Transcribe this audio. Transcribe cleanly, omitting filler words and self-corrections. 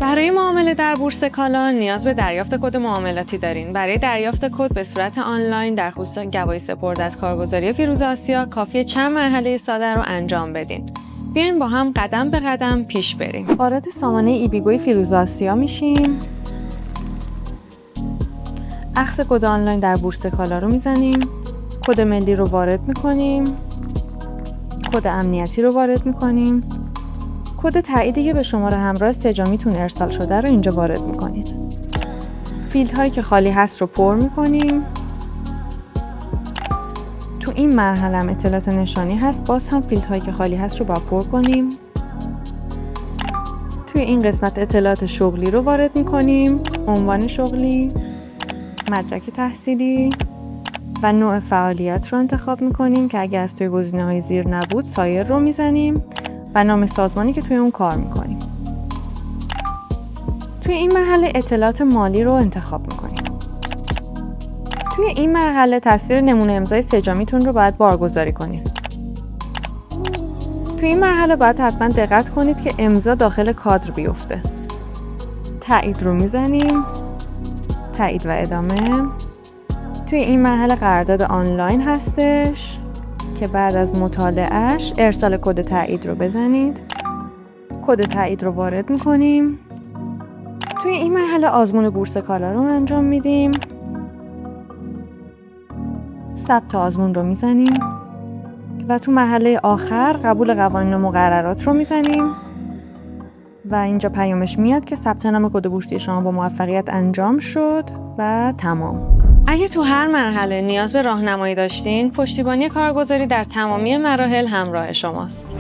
برای معامله در بورس کالا نیاز به دریافت کد معاملاتی دارین. برای دریافت کد به صورت آنلاین در خصوص گواهی سپرد از کارگزاری فیروزه آسیا کافیه چند مرحله ساده رو انجام بدین. بیاین با هم قدم به قدم پیش بریم. وارد سامانه ایبیگوی فیروزه آسیا میشیم. اخذ کد آنلاین در بورس کالا رو میزنیم. کد ملی رو وارد میکنیم. کد امنیتی رو وارد میکنیم. کد تاییدی که به شماره همراه سه‌جامیتون ارسال شده رو اینجا وارد میکنید. فیلدهایی که خالی هست رو پر میکنیم. تو این مرحله هم اطلاعات نشانی هست، باز هم فیلدهایی که خالی هست رو باید پر کنیم. توی این قسمت اطلاعات شغلی رو وارد میکنیم. عنوان شغلی، مدرک تحصیلی و نوع فعالیت رو انتخاب میکنیم که اگه از توی گزینه‌های زیر نبود سایر رو میزنیم و نام سازمانی که توی اون کار میکنیم. توی این مرحله اطلاعات مالی رو انتخاب میکنیم. توی این مرحله تصویر نمونه امضای سه‌جامیتون رو باید بارگذاری کنیم. توی این مرحله باید حتما دقت کنید که امضا داخل کادر بیفته. تایید رو میزنیم. تایید و ادامه. توی این مرحله قرارداد آنلاین هستش که بعد از مطالعهش ارسال کد تایید رو بزنید. کد تایید رو وارد میکنیم. توی این مرحله آزمون بورس کالا رو انجام میدیم. ثبت آزمون رو میزنیم و تو مرحله آخر قبول قوانین و مقررات رو میزنیم و اینجا پیامش میاد که ثبت نام کد بورسی شما با موفقیت انجام شد و تمام. اگه تو هر مرحله نیاز به راهنمایی داشتین، پشتیبانی کارگزاری در تمامی مراحل همراه شماست.